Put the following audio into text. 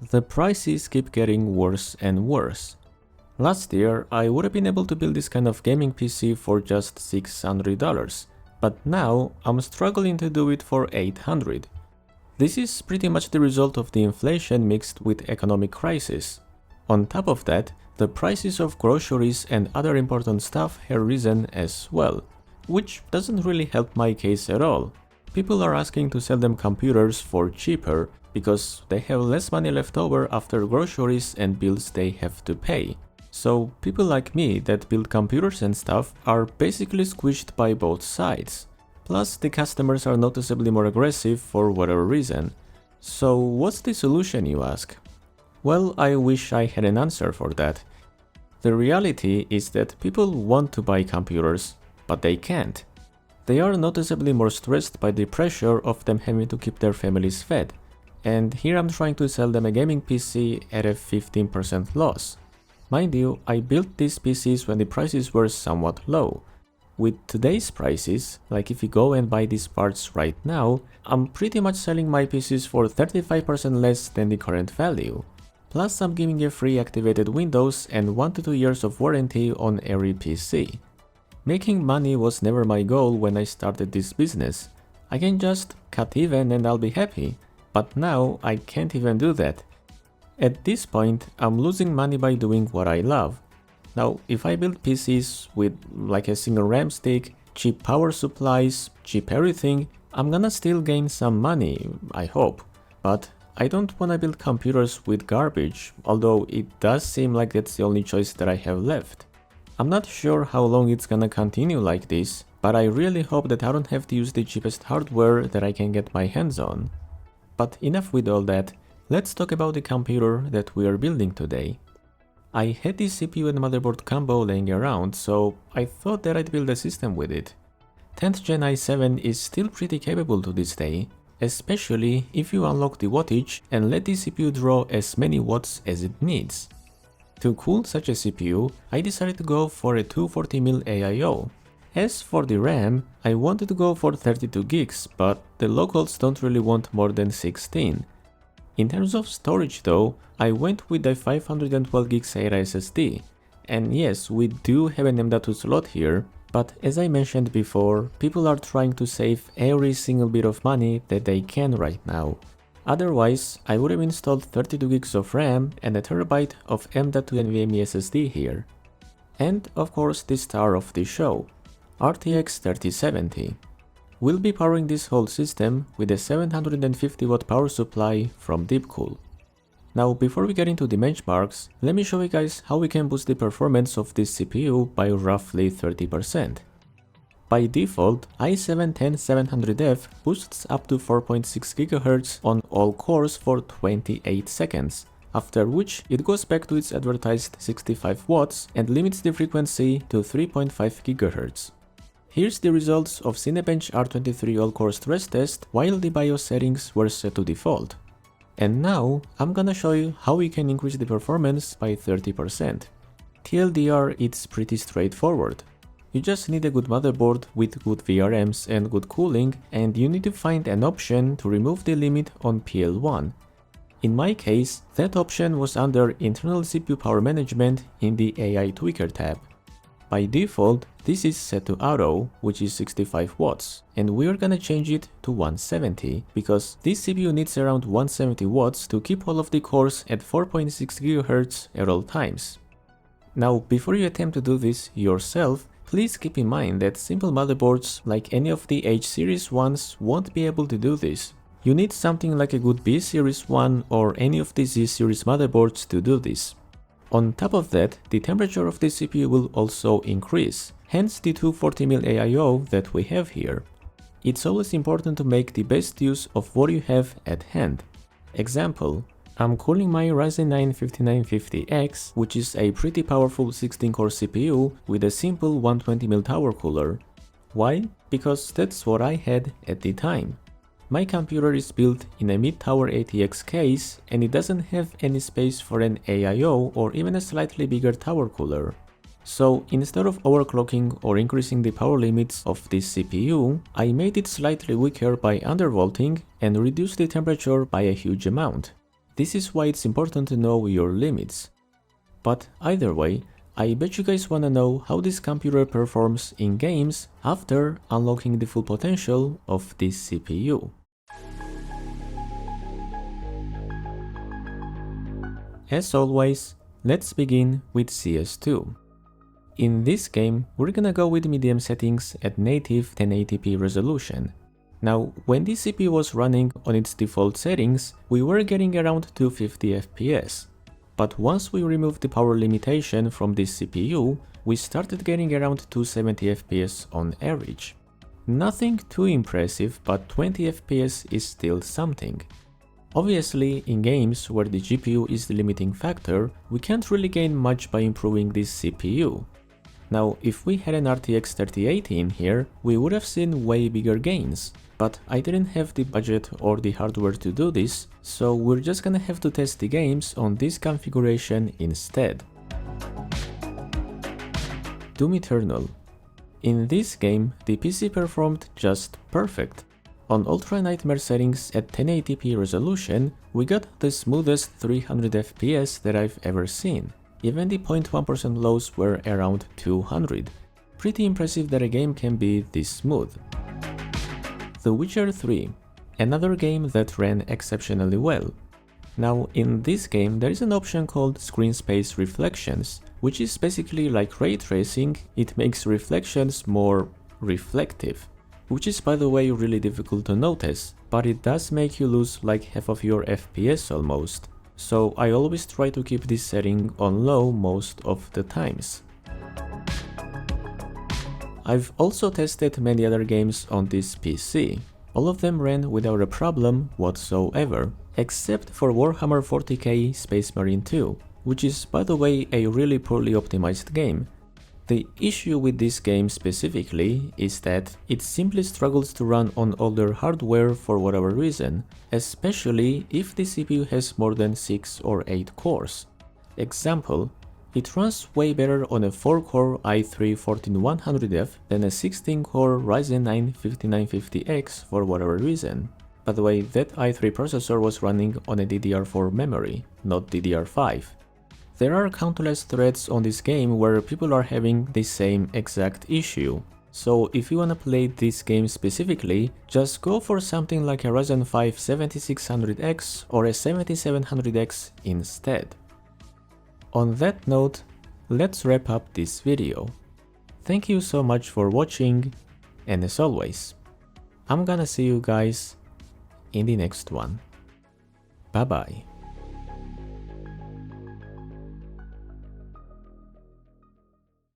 The prices keep getting worse and worse. Last year, I would have been able to build this kind of gaming PC for just $600, but now I'm struggling to do it for $800. This is pretty much the result of the inflation mixed with economic crisis. On top of that, the prices of groceries and other important stuff have risen as well, which doesn't really help my case at all. People are asking to sell them computers for cheaper because they have less money left over after groceries and bills they have to pay. So people like me that build computers and stuff are basically squished by both sides. Plus the customers are noticeably more aggressive for whatever reason. So what's the solution, you ask? Well, I wish I had an answer for that. The reality is that people want to buy computers, but they can't. They are noticeably more stressed by the pressure of them having to keep their families fed. And here I'm trying to sell them a gaming PC at a 15% loss. Mind you, I built these PCs when the prices were somewhat low. With today's prices, like if you go and buy these parts right now, I'm pretty much selling my PCs for 35% less than the current value. Plus I'm giving a free activated Windows and 1 to 2 years of warranty on every PC. Making money was never my goal when I started this business. I can just cut even and I'll be happy, but now I can't even do that. At this point, I'm losing money by doing what I love. Now, if I build PCs with like a single RAM stick, cheap power supplies, cheap everything, I'm gonna still gain some money, I hope. But I don't wanna build computers with garbage, although it does seem like that's the only choice that I have left. I'm not sure how long it's gonna continue like this, but I really hope that I don't have to use the cheapest hardware that I can get my hands on. But enough with all that, let's talk about the computer that we are building today. I had this CPU and motherboard combo laying around, so I thought that I'd build a system with it. 10th Gen i7 is still pretty capable to this day, especially if you unlock the wattage and let the CPU draw as many watts as it needs. To cool such a CPU, I decided to go for a 240mm AIO. As for the RAM, I wanted to go for 32 gigs, but the locals don't really want more than 16. In terms of storage though, I went with the 512 GB Sata SSD. And yes, we do have an M.2 slot here, but as I mentioned before, people are trying to save every single bit of money that they can right now. Otherwise, I would have installed 32 gigs of RAM and a terabyte of M.2 NVMe SSD here. And of course the star of the show, RTX 3070. We'll be powering this whole system with a 750 watt power supply from DeepCool. Now before we get into the benchmarks, let me show you guys how we can boost the performance of this CPU by roughly 30%. By default, i7-10700F boosts up to 4.6 GHz on all cores for 28 seconds, after which it goes back to its advertised 65 watts and limits the frequency to 3.5 GHz. Here's the results of Cinebench R23 all-core stress test while the BIOS settings were set to default. And now I'm gonna show you how we can increase the performance by 30%. TLDR, it's pretty straightforward. You just need a good motherboard with good VRMs and good cooling, and you need to find an option to remove the limit on PL1. In my case, that option was under Internal CPU Power Management in the AI Tweaker tab. By default, this is set to auto, which is 65 watts, and we're gonna change it to 170, because this CPU needs around 170 watts to keep all of the cores at 4.6 GHz at all times. Now, before you attempt to do this yourself, please keep in mind that simple motherboards like any of the H series ones won't be able to do this. You need something like a good B series one or any of the Z series motherboards to do this. On top of that, the temperature of the CPU will also increase, hence the 240mm AIO that we have here. It's always important to make the best use of what you have at hand. Example, I'm cooling my Ryzen 9 5950X, which is a pretty powerful 16-core CPU with a simple 120mm tower cooler. Why? Because that's what I had at the time. My computer is built in a mid-tower ATX case and it doesn't have any space for an AIO or even a slightly bigger tower cooler. So instead of overclocking or increasing the power limits of this CPU, I made it slightly weaker by undervolting and reduced the temperature by a huge amount. This is why it's important to know your limits. But either way, I bet you guys wanna know how this computer performs in games after unlocking the full potential of this CPU. As always, let's begin with CS2. In this game, we're gonna go with medium settings at native 1080p resolution. Now, when this CPU was running on its default settings, we were getting around 250 FPS. But once we removed the power limitation from this CPU, we started getting around 270 FPS on average. Nothing too impressive, but 20 FPS is still something. Obviously, in games where the GPU is the limiting factor, we can't really gain much by improving this CPU. Now, if we had an RTX 3080 in here, we would have seen way bigger gains. But I didn't have the budget or the hardware to do this, so we're just gonna have to test the games on this configuration instead. Doom Eternal. In this game, the PC performed just perfect. On Ultra Nightmare settings at 1080p resolution, we got the smoothest 300 FPS that I've ever seen. Even the 0.1% lows were around 200. Pretty impressive that a game can be this smooth. The Witcher 3, another game that ran exceptionally well. Now, in this game there is an option called Screen Space Reflections, which is basically like ray tracing. It makes reflections more reflective, which is by the way really difficult to notice, but it does make you lose like half of your FPS almost. So I always try to keep this setting on low most of the times. I've also tested many other games on this PC. All of them ran without a problem whatsoever, except for Warhammer 40k Space Marine 2, which is by the way a really poorly optimized game. The issue with this game specifically is that it simply struggles to run on older hardware for whatever reason, especially if the CPU has more than 6 or 8 cores. Example, it runs way better on a 4-core i3-14100F than a 16-core Ryzen 9 5950X for whatever reason. By the way, that i3 processor was running on a DDR4 memory, not DDR5. There are countless threads on this game where people are having the same exact issue. So if you wanna play this game specifically, just go for something like a Ryzen 5 7600X or a 7700X instead. On that note, let's wrap up this video. Thank you so much for watching, and as always, I'm gonna see you guys in the next one. Bye bye.